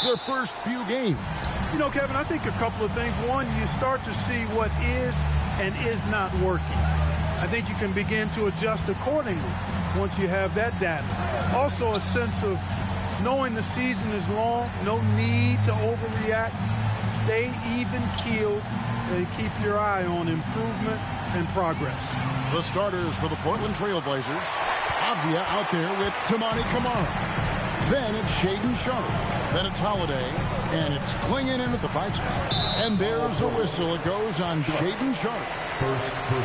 their first few games? You know, Kevin, I think a couple of things. One, you start to see what is and is not working. I think you can begin to adjust accordingly once you have that data. Also, a sense of knowing the season is long, no need to overreact. Stay even-keeled and keep your eye on improvement and progress. The starters for the Portland Trail Blazers. Avdia out there with Toumani Camara. Then it's Shaedon Sharpe. Then it's Holiday. And it's Clingan in at the 5 spot. And there's a whistle. It goes on Shaedon Sharpe.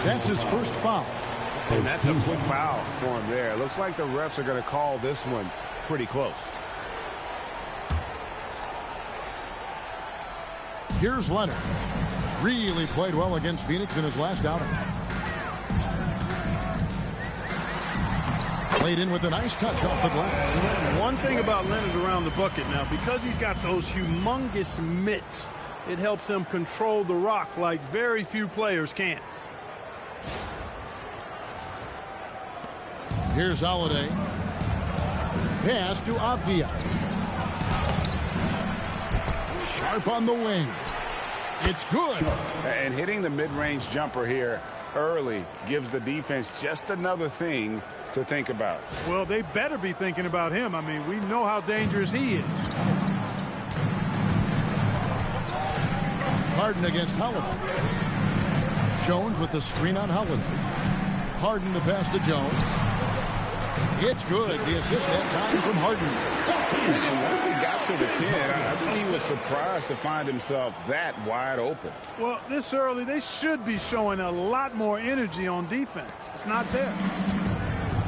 That's his first foul. And that's a quick foul for him there. Looks like the refs are going to call this one pretty close. Here's Leonard. Really played well against Phoenix in his last outing. Played in with a nice touch off the glass. One thing about Leonard around the bucket now, because he's got those humongous mitts, it helps him control the rock like very few players can. Here's Holiday. Pass to Avdia. Sharpe on the wing. It's good. And hitting the mid-range jumper here early gives the defense just another thing to think about. Well, they better be thinking about him. I mean, we know how dangerous he is. Harden against Holiday. Jones with the screen on Holiday. Harden the pass to Jones. It's good. The assist that time from Harden. And once he got to the 10, I think he was surprised to find himself that wide open. Well, this early, they should be showing a lot more energy on defense. It's not there.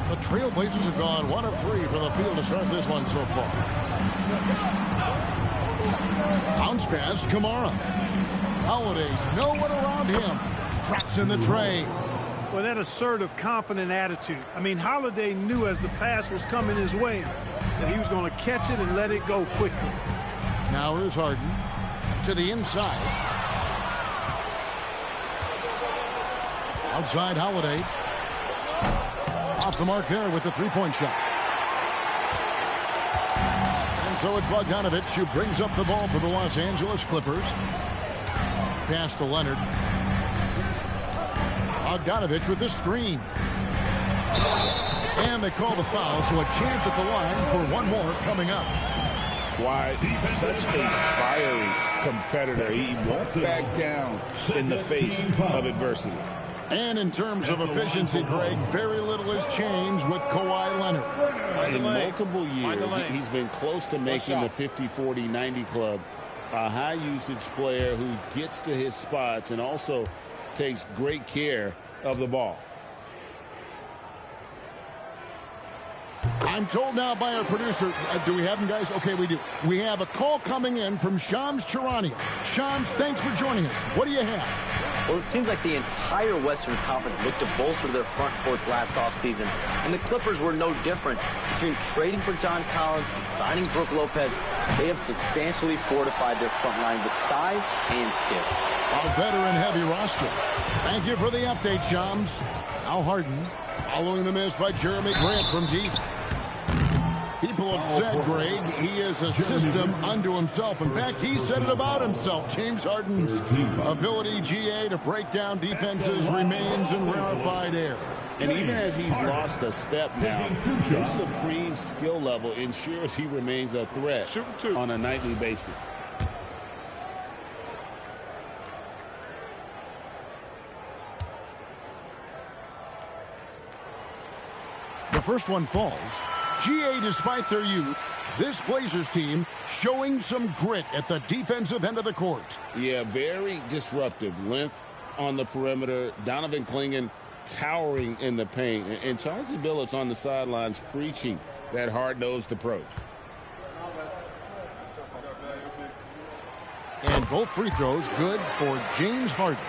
The Trailblazers have gone 1 of 3 from the field to start this one so far. Bounce pass, Camara. Holiday, no one around him. Traps in the tray. Well, that assertive, confident attitude. I mean, Holiday knew as the pass was coming his way that he was going to catch it and let it go quickly. Now here's Harden to the inside. Outside Holiday. Off the mark there with the three-point shot. And so it's Bogdanović who brings up the ball for the Los Angeles Clippers. Pass to Leonard. Bogdanović with the screen. And they call the foul, so a chance at the line for one more coming up. Why, he's such a fiery competitor. He won't back down in the face of adversity. And in terms of efficiency, Greg, very little has changed with Kawhi Leonard. In multiple years, he's been close to making the 50-40-90 club. A high-usage player who gets to his spots and also takes great care of the ball. I'm told now by our producer, do we have him, guys? Okay, we do. We have a call coming in from Shams Charania. Shams, thanks for joining us. What do you have? Well, it seems like the entire Western Conference looked to bolster their front courts last offseason, and the Clippers were no different. Between trading for John Collins and signing Brook Lopez, they have substantially fortified their front line with size and skill. A veteran-heavy roster. Thank you for the update, Shams. Now Harden, following the miss by Jeremy Grant from deep. People have said, Greg, he is a system unto himself. In fact, he said it about himself. James Harden's ability, GA, to break down defenses remains in rarefied air. And even as he's lost a step now, his supreme skill level ensures he remains a threat on a nightly basis. The first one falls. GA, despite their youth, this Blazers team showing some grit at the defensive end of the court. Yeah, very disruptive. Length on the perimeter. Donovan Clingan towering in the paint. And Chauncey Billups on the sidelines preaching that hard-nosed approach. And both free throws good for James Harden.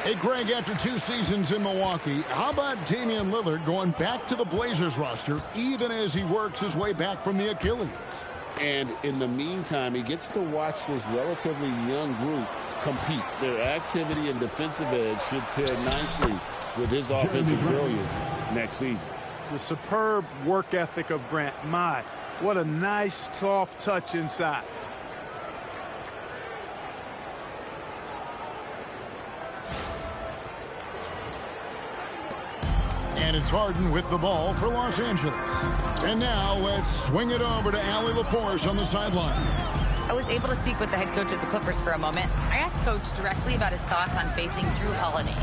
Hey, Greg, after 2 seasons in Milwaukee, how about Damian Lillard going back to the Blazers roster even as he works his way back from the Achilles? And in the meantime, he gets to watch this relatively young group compete. Their activity and defensive edge should pair nicely with his offensive brilliance next season. The superb work ethic of Grant. My, what a nice, soft touch inside. And it's Harden with the ball for Los Angeles. And now let's swing it over to Allie LaForce on the sideline. I was able to speak with the head coach of the Clippers for a moment. I asked Coach directly about his thoughts on facing Drew Holiday.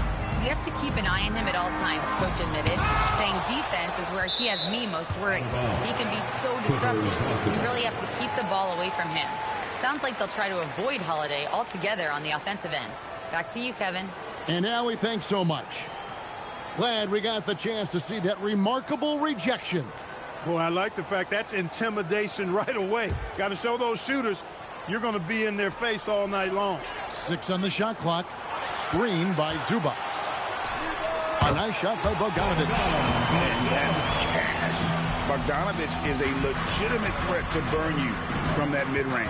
We have to keep an eye on him at all times, Coach admitted, saying defense is where he has me most worried. He can be so disruptive. We really have to keep the ball away from him. Sounds like they'll try to avoid Holiday altogether on the offensive end. Back to you, Kevin. And Allie, thanks so much. Glad we got the chance to see that remarkable rejection. Boy, I like the fact that's intimidation right away. Got to show those shooters you're going to be in their face all night long. 6 on the shot clock. Screen by Zubac. A nice shot by Bogdanovic. And that's cash. Bogdanovic is a legitimate threat to burn you from that mid-range.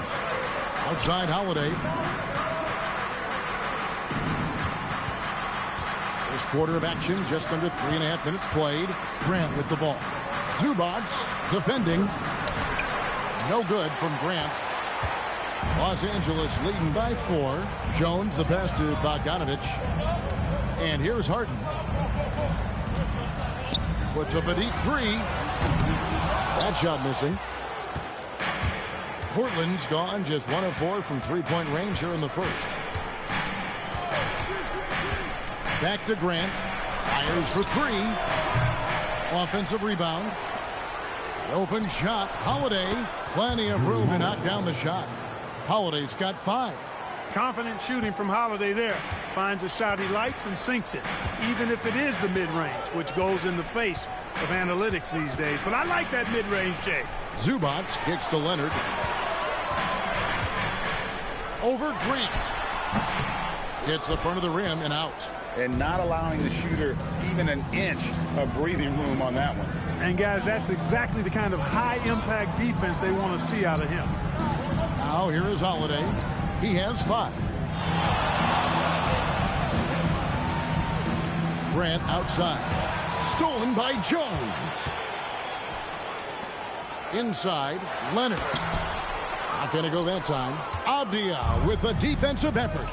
Outside Holiday. First quarter of action, just under 3.5 minutes played. Grant with the ball. Zubac defending. No good from Grant. Los Angeles leading by 4. Jones, the pass to Bogdanovic. And here's Harden. Puts up a deep 3. That shot missing. Portland's gone just 1 of 4 from three-point range here in the first. Back to Grant. Fires for 3. Offensive rebound. Open shot. Holiday. Plenty of room to knock down the shot. Holiday's got 5. Confident shooting from Holiday there. Finds a shot he likes and sinks it, even if it is the mid-range, which goes in the face of analytics these days. But I like that mid-range, Jay. Zubac kicks to Leonard. Over Grant. Hits the front of the rim and out. And not allowing the shooter even an inch of breathing room on that one. And, guys, that's exactly the kind of high-impact defense they want to see out of him. Now here is Holiday. He has 5. Grant outside. Stolen by Jones. Inside, Leonard. Not going to go that time. Avdia with a defensive effort.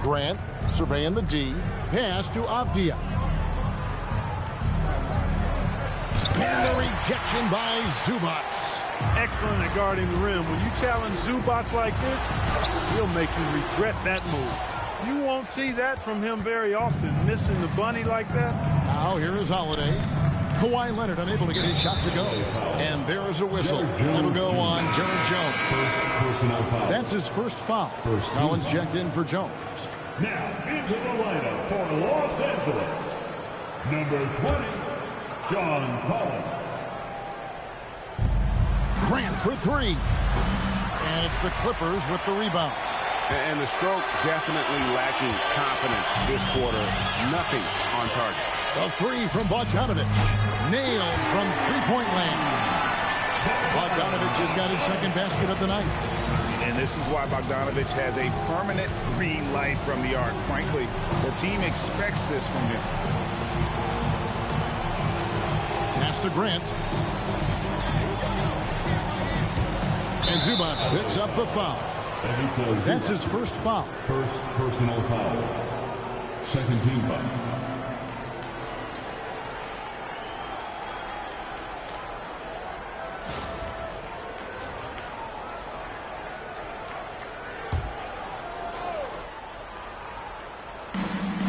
Grant surveying the D. Pass to Avdia. And the rejection by Zubac. Excellent at guarding the rim. When you challenge Zubac like this, he'll make you regret that move. You won't see that from him very often, missing the bunny like that. Now here is Holiday. Kawhi Leonard unable to get his shot to go. And there is a whistle. That'll go on Derrick Jones. That's his first foul. Collins checked in for Jones. Now into the lineup for Los Angeles, number 20, John Collins. Grant for 3. And it's the Clippers with the rebound. And the stroke definitely lacking confidence this quarter. Nothing on target. A 3 from Bogdanovic. Nailed from three-point land. Bogdanovic has got his second basket of the night. And this is why Bogdanovic has a permanent green light from the arc. Frankly, the team expects this from him. Pass to Grant. And Zubac picks up the foul. That's his first foul. First personal foul. Second team foul.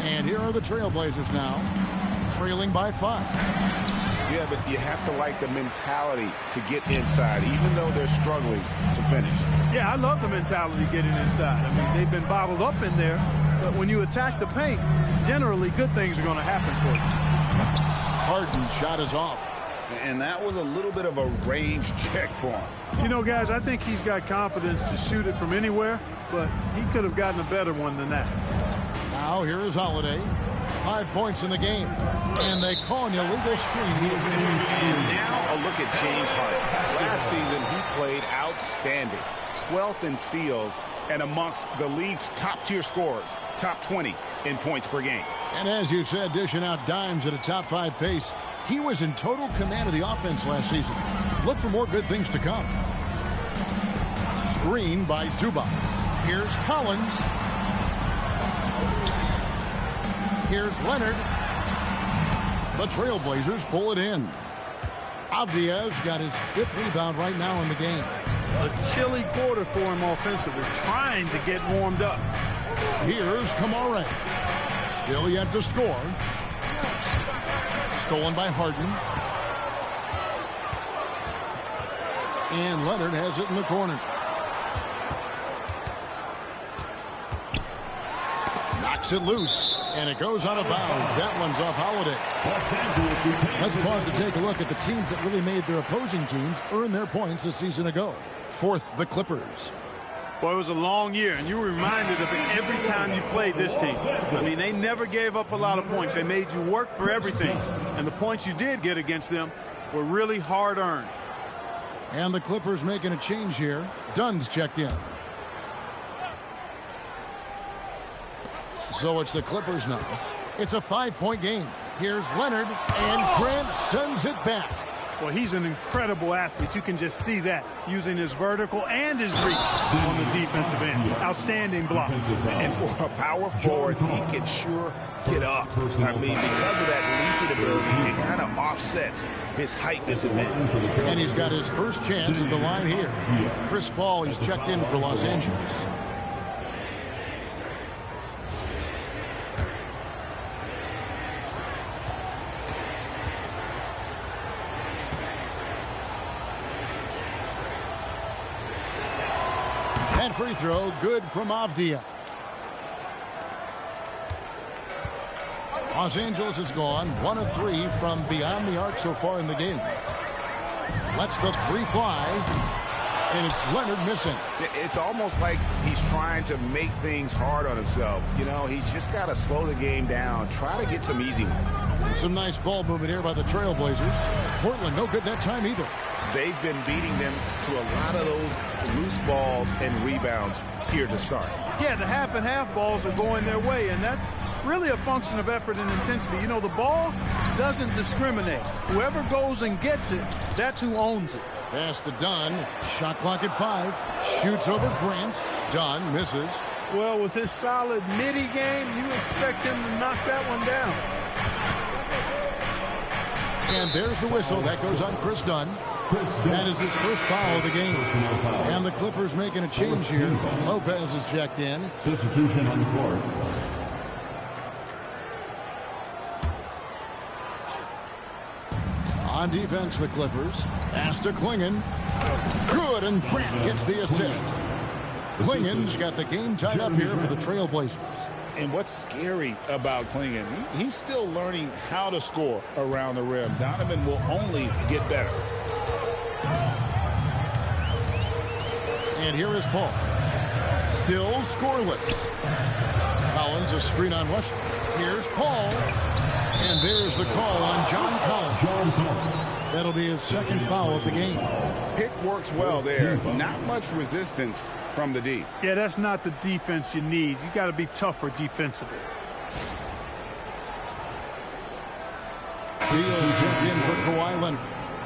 And here are the Trailblazers now, trailing by 5. Yeah, but you have to like the mentality to get inside, even though they're struggling to finish. Yeah, I love the mentality getting inside. I mean, they've been bottled up in there, but when you attack the paint, generally good things are going to happen for you. Harden's shot is off. And that was a little bit of a range check for him. You know, guys, I think he's got confidence to shoot it from anywhere, but he could have gotten a better one than that. Now here is Holiday. 5 points in the game. And they call an illegal screen. And now a look at James Harden. Last season, he played outstanding. 12th in steals and amongst the league's top-tier scorers. Top 20 in points per game. And as you said, dishing out dimes at a top 5 pace. He was in total command of the offense last season. Look for more good things to come. Screen by Zubac. Here's Collins. Here's Leonard. The Trailblazers pull it in. Avdia's got his 5th rebound right now in the game. A chilly quarter for him offensively, trying to get warmed up. Here's Kamara. Still yet to score. Stolen by Harden. And Leonard has it in the corner. Knocks it loose. And it goes out of bounds. That one's off Holiday. Let's pause to take a look at the teams that really made their opposing teams earn their points a season ago. 4th, the Clippers. Well, it was a long year, and you were reminded of it every time you played this team. I mean, they never gave up a lot of points. They made you work for everything. And the points you did get against them were really hard-earned. And the Clippers making a change here. Dunn's checked in. So it's the Clippers now. It's a 5-point game. Here's Leonard, and Grant sends it back. Well, he's an incredible athlete. You can just see that, using his vertical and his reach on the defensive end. Outstanding block. And for a power forward, he can sure get up. I mean, because of that leaping ability, it kind of offsets his height disadvantage. And he's got his first chance at the line here. Chris Paul, he's checked in for Los Angeles. That free throw, good from Avdia. Los Angeles has gone 1 of 3 from beyond the arc so far in the game. Lets the 3 fly, and it's Leonard missing. It's almost like he's trying to make things hard on himself. You know, he's just got to slow the game down, try to get some easy ones. And some nice ball movement here by the Trailblazers. Portland, no good that time either. They've been beating them to a lot of those loose balls and rebounds here to start. Yeah, the half-and-half balls are going their way, and that's really a function of effort and intensity. You know, the ball doesn't discriminate. Whoever goes and gets it, that's who owns it. Pass to Dunn. Shot clock at 5. Shoots over Grant. Dunn misses. Well, with his solid midi game, you expect him to knock that one down. And there's the whistle. That goes on Chris Dunn. That is his first foul of the game. And the Clippers making a change here. Lopez is checked in. Substitution on the court. On defense, the Clippers. Pass to Klingon. Good, and Grant gets the assist. Klingon's got the game tied up here for the Trailblazers. And what's scary about Klingon, he's still learning how to score around the rim. Donovan will only get better. And here is Paul. Still scoreless. Collins, a screen on Rush. Here's Paul. And there's the call on John Collins. That'll be his second foul of the game. Pick works well there. Not much resistance from the D. Yeah, that's not the defense you need. You got to be tougher defensively. Beal's checked in for Kawhi Leonard.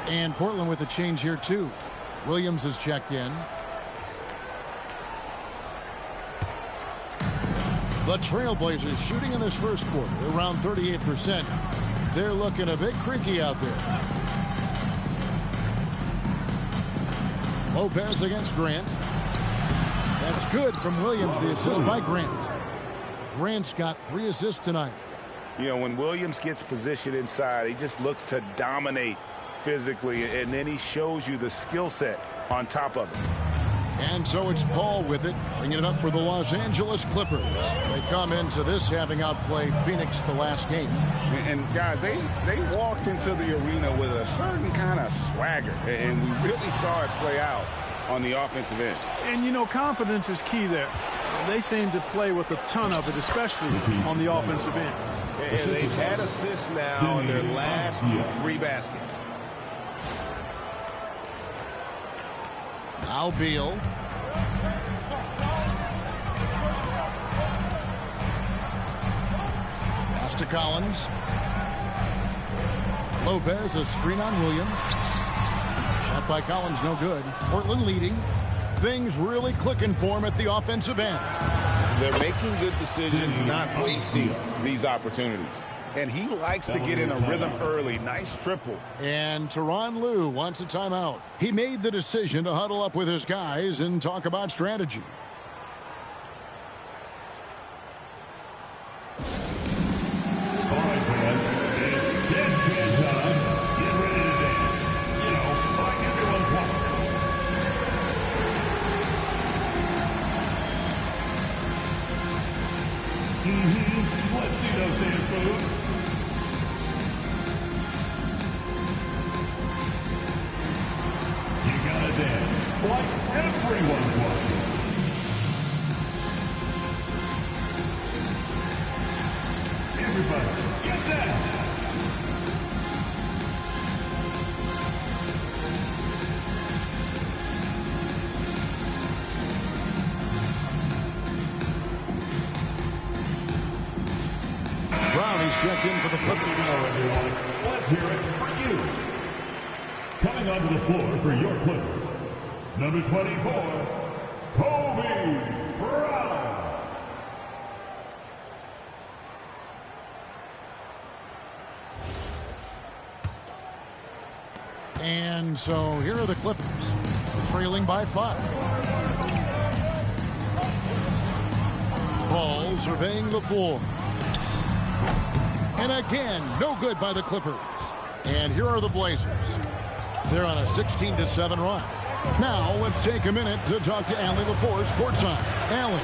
And Portland with a change here, too. Williams is checked in. The Trailblazers shooting in this first quarter around 38%. They're looking a bit creaky out there. Lopez against Grant. That's good from Williams, the assist by Grant. Grant's got 3 assists tonight. You know, when Williams gets positioned inside, he just looks to dominate physically, and then he shows you the skill set on top of it. And so it's Paul with it, bringing it up for the Los Angeles Clippers. They come into this having outplayed Phoenix the last game. And guys, they walked into the arena with a certain kind of swagger, and we really saw it play out on the offensive end. And, you know, confidence is key there. They seem to play with a ton of it, especially on the offensive end. And they've had assists now in their last 3 baskets. Now Beal. Pass to Collins. Lopez, a screen on Williams. Shot by Collins, no good. Portland leading. Things really clicking for him at the offensive end. They're making good decisions, not wasting these opportunities. And he likes to get in a rhythm early. Nice triple. And Tyronn Lue wants a timeout. He made the decision to huddle up with his guys and talk about strategy. All right, fans, it's dance band time. Get ready to dance. You know, like everyone's watching. Let's see those dance moves. You gotta dance like everyone's watching. Everybody, get down! Brownie's checked in for the Clippers. Now, everyone, let's hear it for you. Coming onto the floor for your Clippers, number 24, Kobe Brown. And so here are the Clippers, trailing by 5. Ball surveying the floor. And again, no good by the Clippers. And here are the Blazers. They're on a 16-7 run. Now let's take a minute to talk to Allie LaForce courtside. Allie.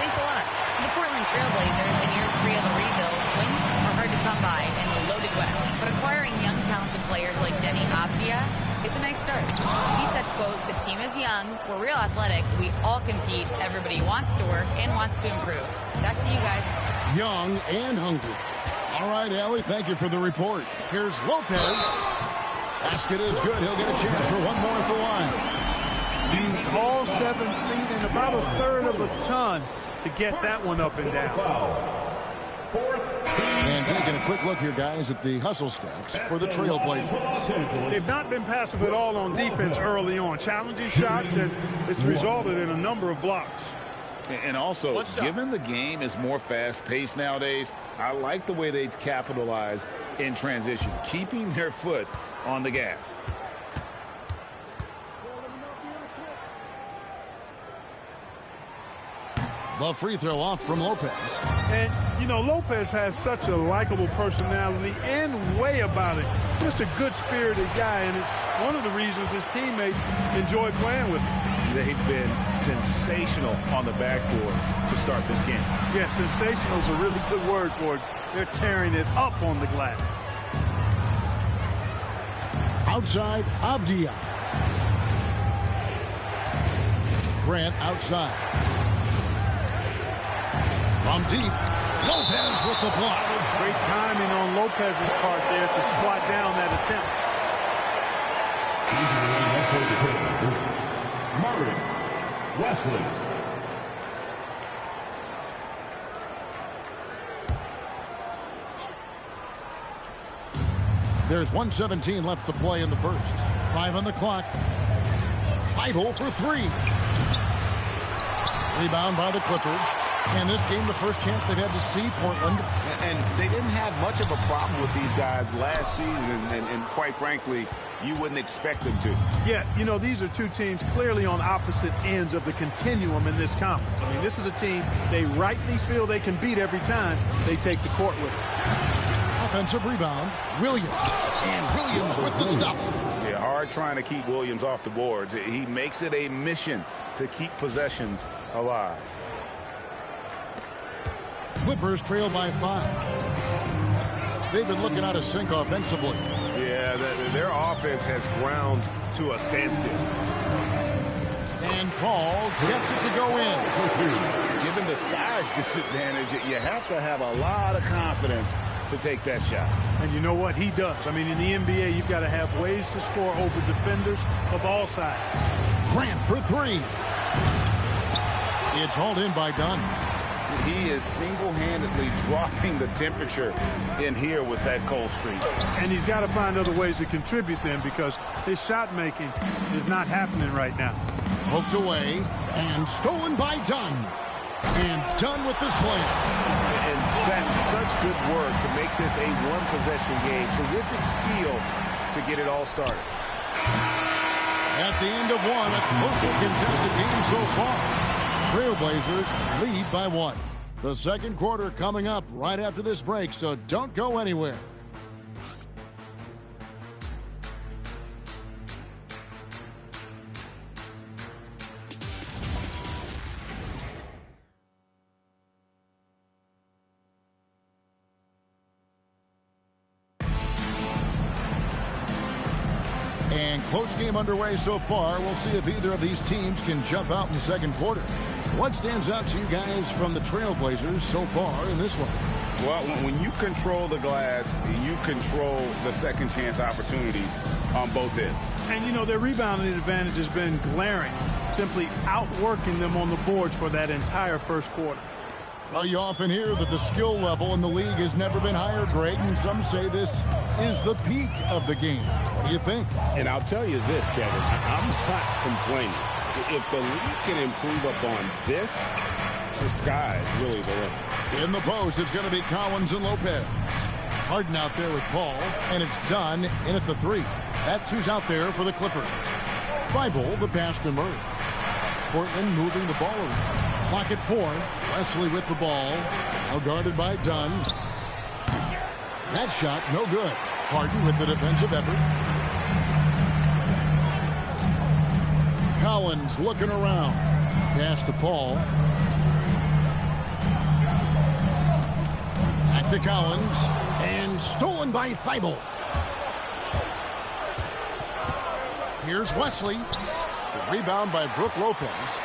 Thanks a lot. The Portland Trailblazers in year 3 of a rebuild, wins are hard to come by in the loaded West. But acquiring young, talented players like Denny Avdia is a nice start. He said, quote, "The team is young, we're real athletic, we all compete, everybody wants to work and wants to improve." Back to you guys. Young and hungry. All right, Allie, thank you for the report. Here's Lopez. Basket is good. He'll get a chance for one more at the line. Used all 7 feet and about a third of a ton to get that one up and down. And taking a quick look here, guys, at the hustle stats for the Trailblazers. They've not been passive at all on defense early on. Challenging shots, and it's resulted in a number of blocks. And also, given the game is more fast-paced nowadays, I like the way they've capitalized in transition, keeping their foot on the gas. The free throw off from Lopez. And, you know, Lopez has such a likable personality and way about it. Just a good-spirited guy, and it's one of the reasons his teammates enjoy playing with him. They've been sensational on the backboard to start this game. Yeah, sensational is a really good word for it. They're tearing it up on the glass. Outside, Avdia. Grant outside. From deep, Lopez with the block. Great timing on Lopez's part there to squat down that attempt. Murray Wesley. There's 1:17 left to play in the first. 5 on the clock. Idle for 3. Rebound by the Clippers. And this game, the first chance they've had to see Portland. And they didn't have much of a problem with these guys last season, and quite frankly, you wouldn't expect them to. Yeah, you know, these are two teams clearly on opposite ends of the continuum in this conference. I mean, this is a team they rightly feel they can beat every time they take the court with them. Offensive rebound, Williams. And Williams with the stuff. Yeah, hard trying to keep Williams off the boards. He makes it a mission to keep possessions alive. Clippers trail by 5. They've been looking out of sync offensively. Yeah, their offense has ground to a standstill. And Paul gets it to go in. Given the size disadvantage, you have to have a lot of confidence to take that shot. And you know what? He does. I mean, in the NBA, you've got to have ways to score over defenders of all sizes. Grant for 3. It's hauled in by Dunn. He is single-handedly dropping the temperature in here with that cold streak. And he's got to find other ways to contribute then, because his shot making is not happening right now. Poked away and stolen by Dunn. And done with the slam. And that's such good work to make this a one-possession game. Terrific steal to get it all started. At the end of one, a closely contested game so far. Trailblazers lead by 1. The second quarter coming up right after this break, so don't go anywhere. And close game underway so far. We'll see if either of these teams can jump out in the second quarter. What stands out to you guys from the Trailblazers so far in this one? Well, when you control the glass, you control the second chance opportunities on both ends. And, you know, their rebounding advantage has been glaring, simply outworking them on the boards for that entire first quarter. Well, you often hear that the skill level in the league has never been higher, Greg, and some say this is the peak of the game. What do you think? And I'll tell you this, Kevin, I'm not complaining. If the league can improve upon this, the sky is really the limit. In the post, it's going to be Collins and Lopez. Harden out there with Paul, and it's done in at the 3. That's who's out there for the Clippers. Thibault, the pass to Murray. Portland moving the ball around. Clock at 4. Wesley with the ball. Now guarded by Dunn. That shot, no good. Harden with the defensive effort. Collins looking around. Pass to Paul. Back to Collins. And stolen by Thibault. Here's Wesley. The rebound by Brook Lopez.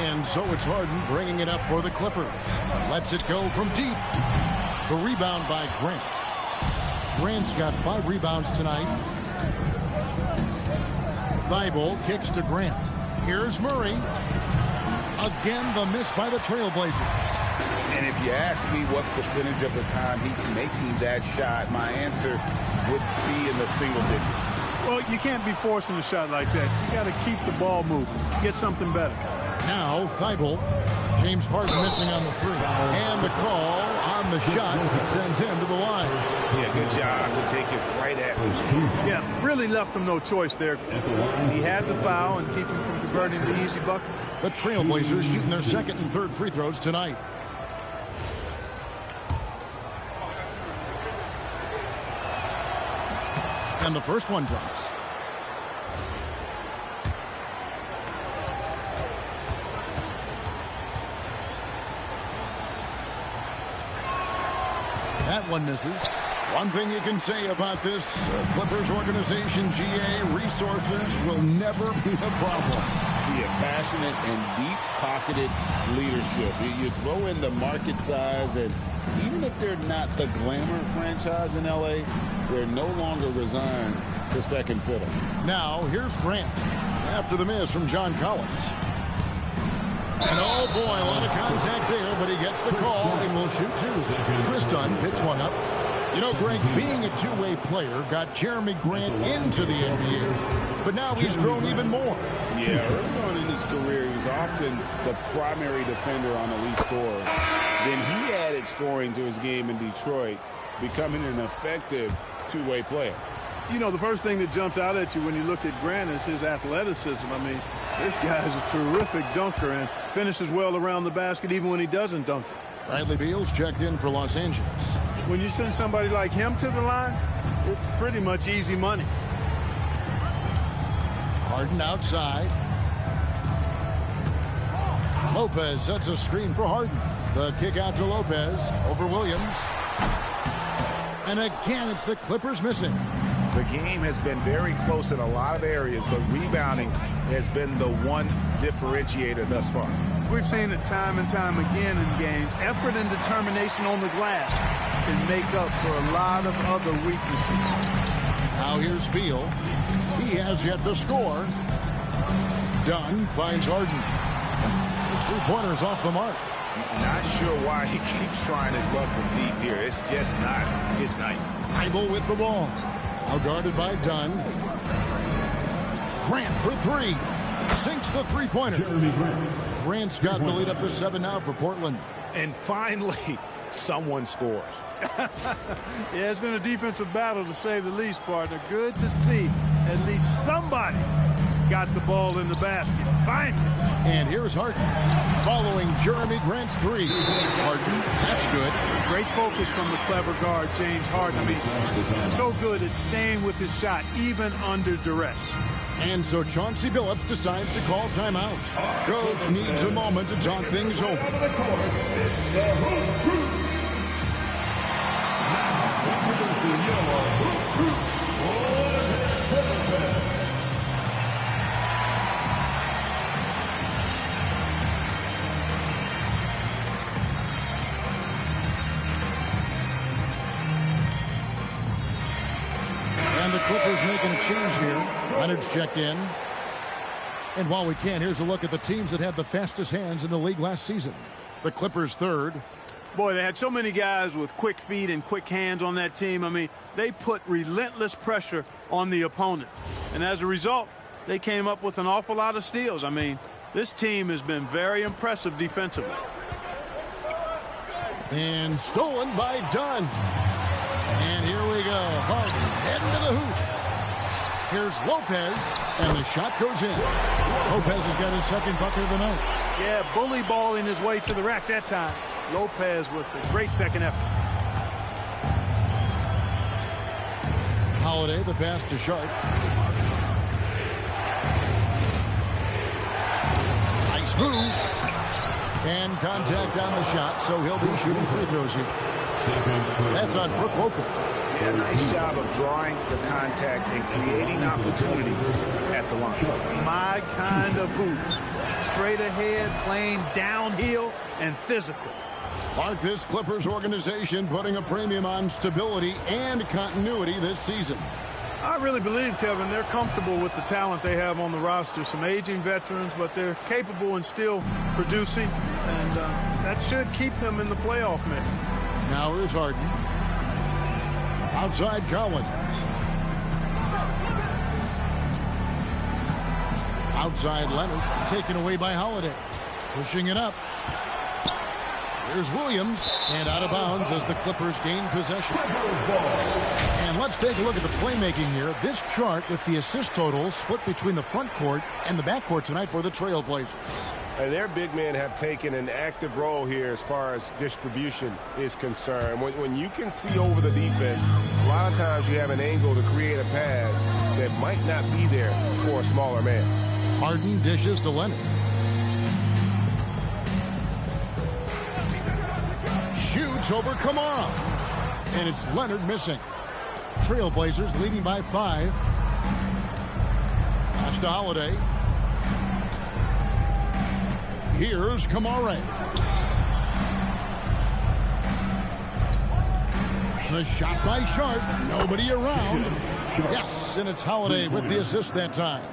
And so it's Harden bringing it up for the Clippers. Lets it go from deep. The rebound by Grant. Grant's got 5 rebounds tonight. Thibault kicks to Grant. Here's Murray. Again, the miss by the Trailblazers. And if you ask me what percentage of the time he's making that shot, my answer would be in the single digits. Well, you can't be forcing a shot like that. You got to keep the ball moving. Get something better. Now, Thibault. James Harden missing on the 3. And the call on the shot. It sends him to the line. Yeah, good job to take it right at him. Yeah, really left him no choice there. He had to foul and keep him from converting the easy bucket. The Trailblazers shooting their second and third free throws tonight. And the first one drops. That one misses. One thing you can say about this Clippers organization, GA, resources will never be a problem. Yeah, passionate and deep-pocketed leadership. You throw in the market size, and even if they're not the glamour franchise in L.A., they're no longer resigned to second fiddle. Now, here's Grant after the miss from John Collins. And oh boy, a lot of contact there, but he gets the call and will shoot 2. Chris Dunn picks one up. You know, Greg, being a two-way player got Jeremy Grant into the NBA, but now he's grown even more. Yeah, early on in his career, he was often the primary defender on the lead scorer. Then he added scoring to his game in Detroit, becoming an effective two-way player. You know, the first thing that jumps out at you when you look at Grant is his athleticism. I mean, this guy is a terrific dunker and finishes well around the basket even when he doesn't dunk it. Bradley Beal's checked in for Los Angeles. When you send somebody like him to the line, it's pretty much easy money. Harden outside. Lopez sets a screen for Harden. The kick out to Lopez over Williams. And again, it's the Clippers missing. The game has been very close in a lot of areas, but rebounding has been the one differentiator thus far. We've seen it time and time again in games. Effort and determination on the glass can make up for a lot of other weaknesses. Now here's Beal. He has yet to score. Dunn finds Harden. His three-pointers off the mark. Not sure why he keeps trying his luck from deep here. It's just not his night. Thibault with the ball. Now guarded by Dunn. Grant for 3. sinks the three-pointer. Grant's got the lead up to 7 now for Portland. And finally, someone scores. Yeah, it's been a defensive battle, to say the least, partner. Good to see at least somebody got the ball in the basket. Finally. And here's Harden following Jeremy Grant's three. Harden, that's good. Great focus from the clever guard, James Harden. I mean, so good at staying with his shot, even under duress. And so Chauncey Billups decides to call timeout. Coach needs a moment to talk things over. And the Clippers making a change here. Leonard's checked in. And while we can, here's a look at the teams that had the fastest hands in the league last season. The Clippers third. Boy, they had so many guys with quick feet and quick hands on that team. I mean, they put relentless pressure on the opponent. And as a result, they came up with an awful lot of steals. I mean, this team has been very impressive defensively. And stolen by Dunn. And here we go. Harden heading to the hoop. Here's Lopez, and the shot goes in. Lopez has got his second bucket of the night. Yeah, bully balling his way to the rack that time. Lopez with a great second effort. Holiday, the pass to Sharp. Nice move. And contact on the shot, so he'll be shooting free throws here. That's on Brook Lopez. Yeah, nice job of drawing the contact and creating opportunities at the line. My kind of hoops. Straight ahead, playing downhill, and physical. Mark this Clippers organization putting a premium on stability and continuity this season. I really believe, Kevin, they're comfortable with the talent they have on the roster. Some aging veterans, but they're capable and still producing, and that should keep them in the playoff mix. Now here's Harden. Outside Collins. Outside Leonard, taken away by Holiday. Pushing it up. Here's Williams, and out of bounds as the Clippers gain possession. And let's take a look at the playmaking here. This chart with the assist totals split between the front court and the back court tonight for the Trailblazers. And their big men have taken an active role here as far as distribution is concerned. When you can see over the defense, a lot of times you have an angle to create a pass that might not be there for a smaller man. Harden dishes to Leonard. Shoots over Kamara. And it's Leonard missing. Trailblazers leading by 5. Pass to Holiday. Here's Kamara. The shot by Sharp. Nobody around. Yes, and it's Holiday with the assist that time.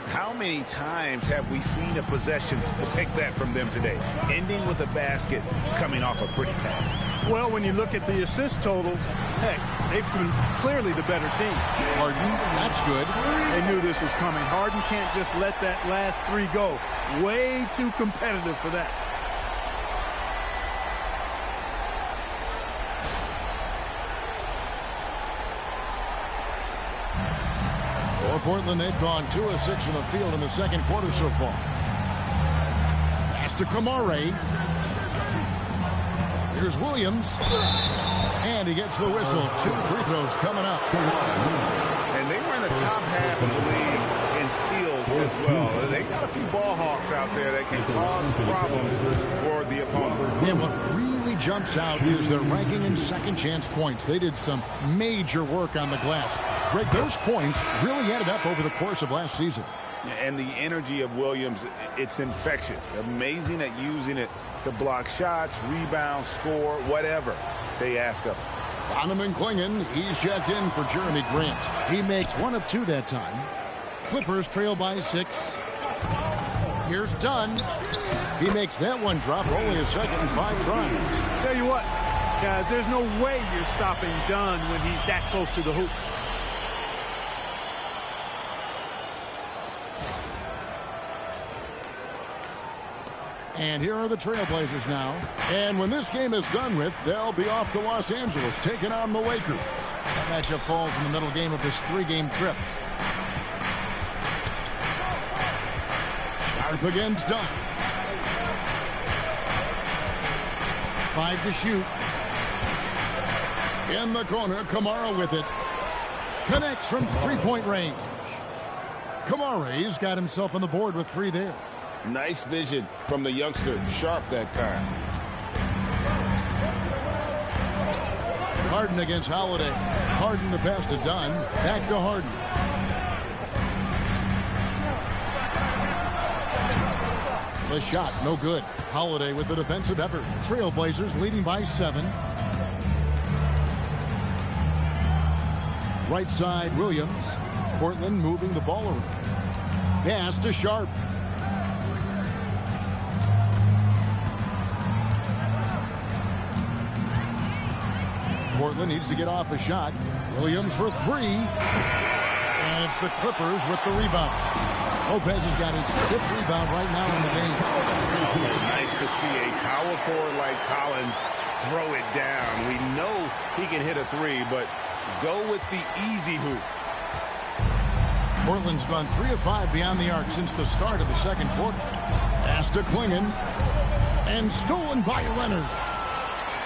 How many times have we seen a possession like that from them today? Ending with a basket, coming off a pretty pass. Well, when you look at the assist totals, heck, they've been clearly the better team. Harden, that's good. They knew this was coming. Harden can't just let that last 3 go. Way too competitive for that. For Portland, they've gone 2 of 6 from the field in the second quarter so far. Pass to Kamara. Here's Williams. And he gets the whistle. 2 free throws coming up. And they were in the top half of the league in steals as well. They got a few ball hawks out there that can cause problems for the opponent. And what really jumps out is their ranking in second chance points. They did some major work on the glass. Greg, those points really added up over the course of last season. And the energy of Williams, it's infectious. Amazing at using it to block shots, rebound, score, whatever they ask of him. Donovan Clingan, he's checked in for Jeremy Grant. He makes 1 of 2 that time. Clippers trail by 6. Here's Dunn. He makes that one drop, only a second and 5 tries. Tell you what, guys, there's no way you're stopping Dunn when he's that close to the hoop. And here are the Trailblazers now. And when this game is done with, they'll be off to Los Angeles, taking on the Lakers. That matchup falls in the middle game of this 3-game trip. Sharp against Dunn. 5 to shoot. In the corner, Kamara with it. Connects from three-point range. Kamara's got himself on the board with 3 there. Nice vision from the youngster, Sharp that time. Harden against Holiday. Harden the pass to Dunn. Back to Harden. The shot, no good. Holiday with the defensive effort. Trailblazers leading by 7. Right side, Williams. Portland moving the ball around. Pass to Sharp. Portland needs to get off a shot. Williams for 3. And it's the Clippers with the rebound. Lopez has got his 5th rebound right now in the game. Nice to see a power forward like Collins throw it down. We know he can hit a 3, but go with the easy hoop. Portland's gone 3 of 5 beyond the arc since the start of the second quarter. Pass to Klingon. And stolen by Leonard.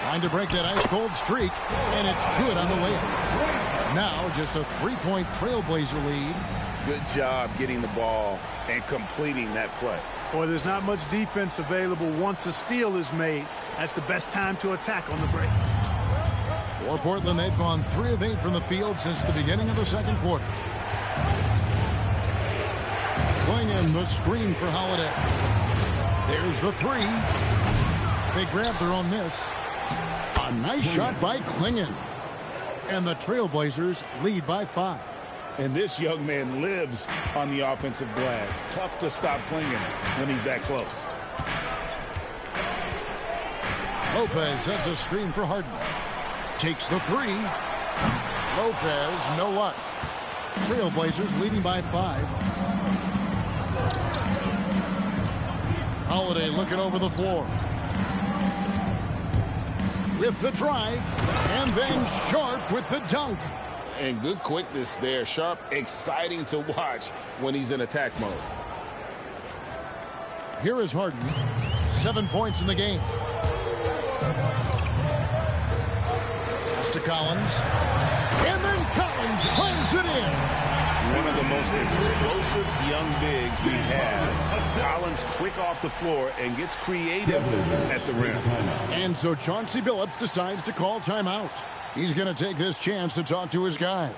Trying to break that ice-cold streak, and it's good on the layup. Now just a 3-point Trailblazer lead. Good job getting the ball and completing that play. Boy, there's not much defense available once a steal is made. That's the best time to attack on the break. For Portland, they've gone 3 of 8 from the field since the beginning of the second quarter. Klingon the screen for Holiday. There's the 3. They grab their own miss. A nice shot by Klingon. And the Trailblazers lead by 5. And this young man lives on the offensive glass. Tough to stop Klingon when he's that close. Lopez sets a screen for Harden. Takes the 3. Lopez, no luck. Trailblazers leading by 5. Holiday looking over the floor. With the drive, and then Sharp with the dunk. And good quickness there. Sharp, exciting to watch when he's in attack mode. Here is Harden. 7 points in the game. Pass to Collins. And then Collins slams it in. One of the most explosive young bigs we have. Collins quick off the floor and gets creative at the rim. And so Chauncey Billups decides to call timeout. He's going to take this chance to talk to his guys.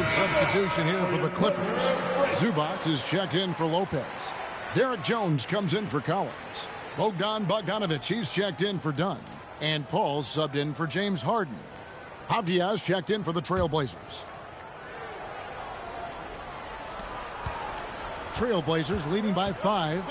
Substitution here for the Clippers. Zubac is checked in for Lopez. Derek Jones comes in for Collins. Bogdan Bogdanovic, he's checked in for Dunn. And Paul's subbed in for James Harden. Avdiaz checked in for the Trailblazers. Trailblazers leading by 5.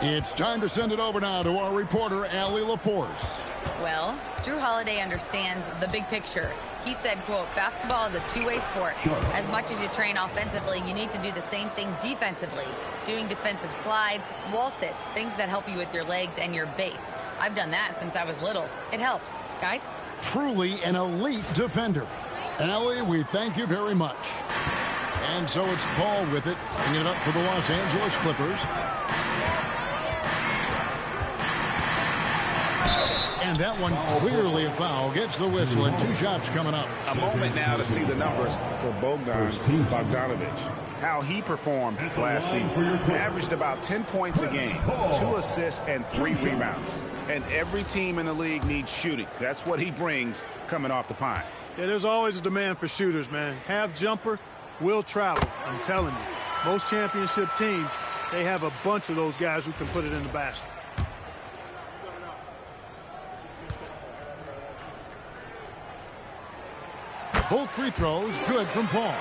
It's time to send it over now to our reporter, Allie LaForce. Well, Drew Holiday understands the big picture. He said, quote, basketball is a two-way sport. As much as you train offensively, you need to do the same thing defensively. Doing defensive slides, wall sits, things that help you with your legs and your base. I've done that since I was little. It helps. Guys? Truly an elite defender. Allie, we thank you very much. And so it's Paul with it, bringing it up for the Los Angeles Clippers. And that one clearly a foul. Gets the whistle, and 2 shots coming up. A moment now to see the numbers for Bogdan Bogdanovic. How he performed last season. Averaged about 10 points a game, 2 assists, and 3 rebounds. And every team in the league needs shooting. That's what he brings coming off the pine. Yeah, there's always a demand for shooters, man. Half jumper will travel, I'm telling you. Most championship teams, they have a bunch of those guys who can put it in the basket. Both free throws good from Paul.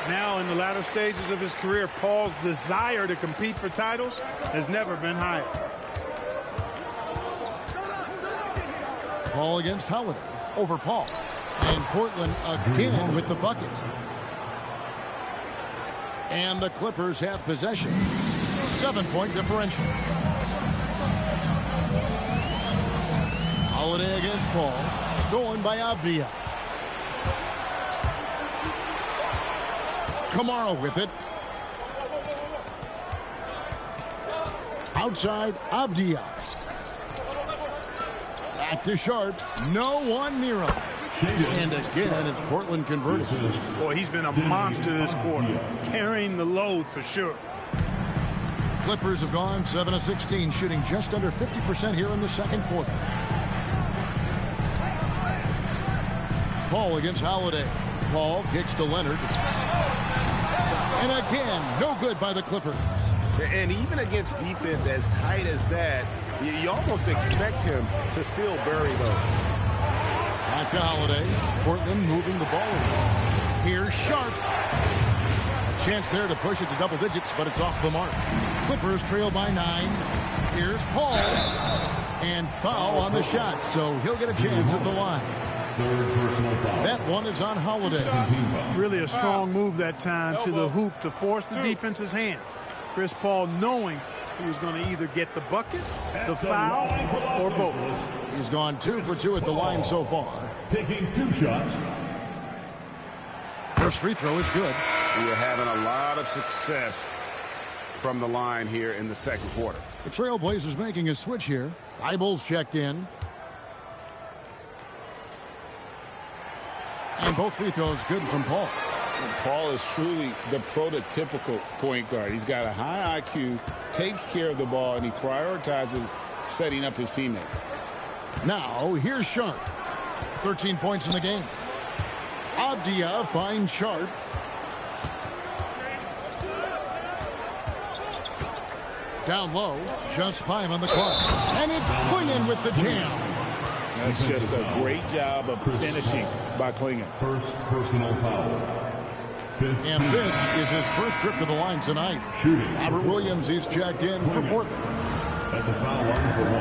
Now in the latter stages of his career, Paul's desire to compete for titles has never been higher. Paul against Holiday over Paul. And Portland again with the bucket. And the Clippers have possession. 7-point differential. Holiday against Paul. Stolen by Avdia. Kamara with it. Outside, Avdia. Back to Sharp. No one near him. And again, it's Portland converted. Boy, he's been a monster this quarter. Carrying the load for sure. The Clippers have gone 7 of 16, shooting just under 50% here in the second quarter. Paul against Holiday. Paul kicks to Leonard. And again, no good by the Clippers. And even against defense as tight as that, you almost expect him to still bury those. Back to Holiday. Portland moving the ball around. Here's Sharp. A chance there to push it to double digits, but it's off the mark. Clippers trail by 9. Here's Paul. And foul on the shot, so he'll get a chance at the line. That one is on Holiday. Really a strong move that time to the hoop to force the defense's hand. Chris Paul knowing he was going to either get the bucket, the foul, or both. He's gone 2 for 2 at the line so far. Taking 2 shots. First free throw is good. We are having a lot of success from the line here in the second quarter. The Trailblazers making a switch here. Thibault's checked in. And both free throws good from Paul. Paul is truly the prototypical point guard. He's got a high IQ, takes care of the ball, and he prioritizes setting up his teammates. Now, here's Sharp. 13 points in the game. Avdia finds Sharp. Down low, just 5 on the clock. And it's Clingan with the jam. That's just a great job of finishing by Clingan. First personal foul. And this is his first trip to the line tonight. Shooting. Robert Williams is checked in for Portland. At the foul line for 1.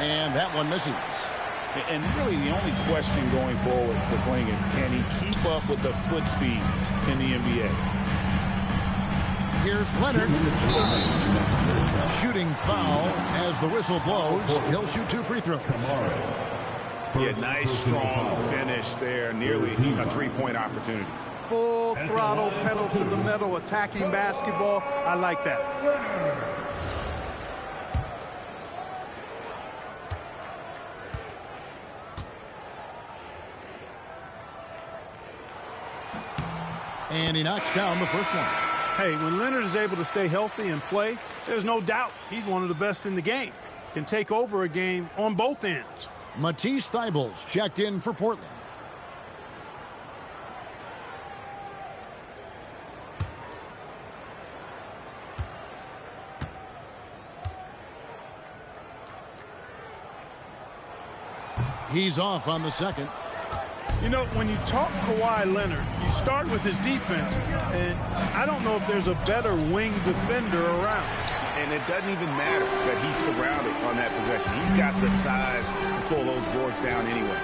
And that one misses. And really the only question going forward for Clingan, can he keep up with the foot speed in the NBA? Here's Leonard. Shooting foul as the whistle blows. He'll shoot 2 free throws. Yeah, nice strong finish there. Nearly a 3-point opportunity. Full throttle, pedal to the metal, attacking basketball. I like that. And he knocks down the first one. Hey, when Leonard is able to stay healthy and play, there's no doubt he's one of the best in the game. Can take over a game on both ends. Matisse Thybulle checked in for Portland. He's off on the second. You know, when you talk Kawhi Leonard, you start with his defense, and I don't know if there's a better wing defender around. And it doesn't even matter that he's surrounded on that possession. He's got the size to pull those boards down anyway.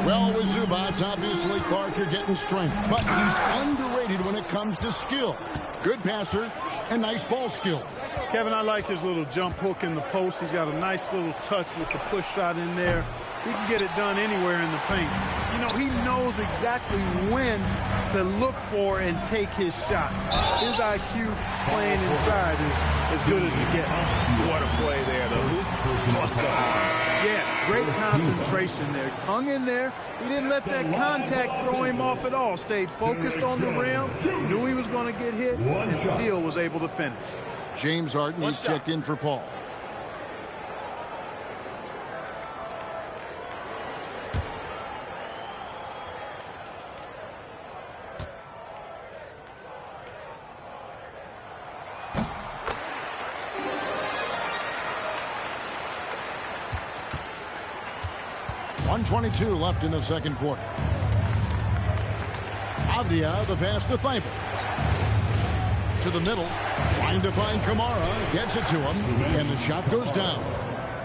Well, with Zubats, obviously Clark, you're getting strength, but he's underrated when it comes to skill. Good passer and nice ball skills. Kevin, I like his little jump hook in the post. He's got a nice little touch with the push shot in there. He can get it done anywhere in the paint. You know, he knows exactly when to look for and take his shots. His IQ playing inside is as good as it gets. What a play there. The hoop plus the arm. Yeah, great concentration there. Hung in there. He didn't let that contact throw him off at all. Stayed focused on the rim, knew he was going to get hit, and still was able to finish. James Harden, he's checked in for Paul. .122 left in the second quarter. Avdia, the pass to Thibault. To the middle, trying to find Kamara, gets it to him, and the shot goes down.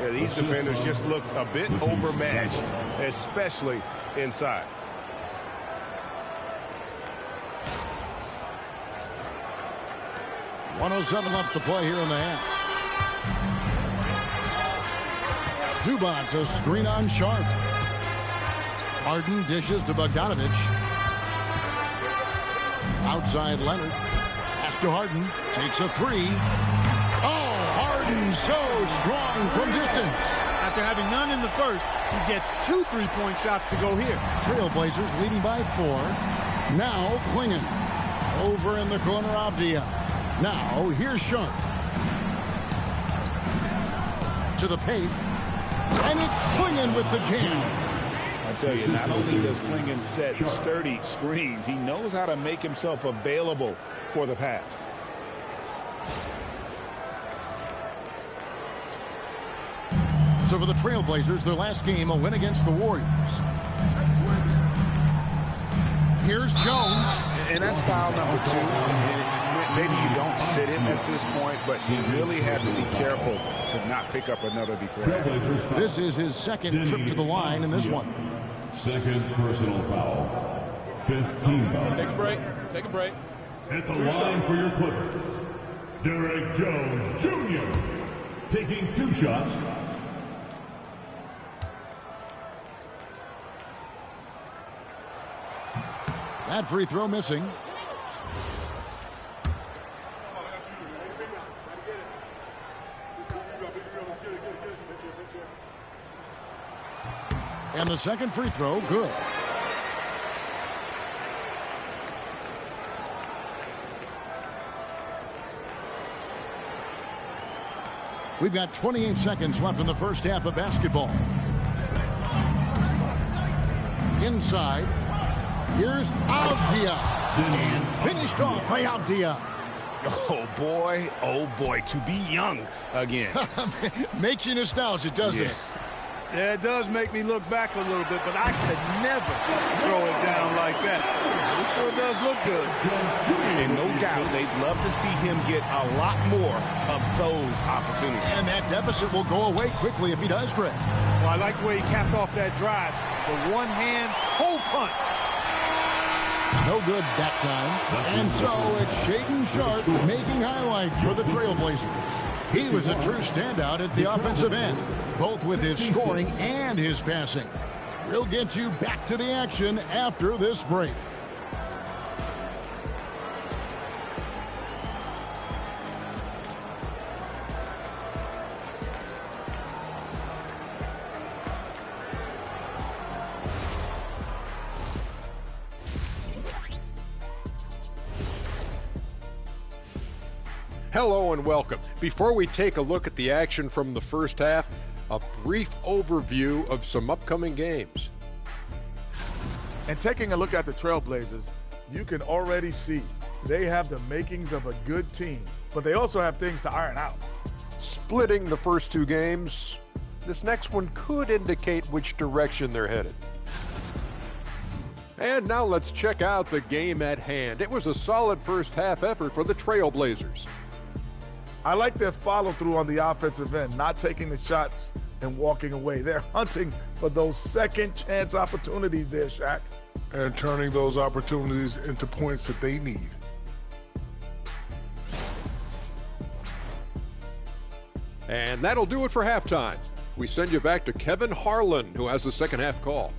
Yeah, these defenders just look a bit overmatched, especially inside. .107 left to play here in the half. Zubac, a screen on Sharp. Harden dishes to Bogdanovic. Outside Leonard. Pass to Harden. Takes a three. Oh, Harden so strong from distance. After having none in the first, he gets 2 3-point shots to go here. Trailblazers leading by 4. Now Klingon. Over in the corner, Avdia. Now here's Sharp. To the paint. And it's Klingon with the jam. I tell you, not only does Klingon set sturdy screens, he knows how to make himself available for the pass. So for the Trailblazers, their last game, a win against the Warriors. Here's Jones. And that's foul number 2. Maybe you don't sit him at this point, but you really have to be careful to not pick up another before that. This is his second trip to the line in this one. Second personal foul. 15 foul. Take a break. Take a break. At the line for your Clippers, Derek Jones Jr. taking 2 shots. That free throw missing. And the second free throw, good. We've got 28 seconds left in the first half of basketball. Inside, here's Avdia. And finished off by Avdia. Oh boy, to be young again. Makes you nostalgic, doesn't it? Yeah, it does make me look back a little bit, but I could never throw it down like that. It sure does look good. And no doubt they'd love to see him get a lot more of those opportunities. And that deficit will go away quickly if he does, Greg. Well, I like the way he capped off that drive. The one-hand hole punch. No good that time. And so it's Shaedon Sharpe making highlights for the Trailblazers. He was a true standout at the offensive end, both with his scoring and his passing. We'll get you back to the action after this break. Hello and welcome. Before we take a look at the action from the first half, a brief overview of some upcoming games. And taking a look at the Trailblazers, you can already see they have the makings of a good team, but they also have things to iron out. Splitting the first 2 games, this next one could indicate which direction they're headed. And now let's check out the game at hand. It was a solid first half effort for the Trailblazers. I like their follow-through on the offensive end, not taking the shots and walking away. They're hunting for those second-chance opportunities there, Shaq. And turning those opportunities into points that they need. And that'll do it for halftime. We send you back to Kevin Harlan, who has the second half call.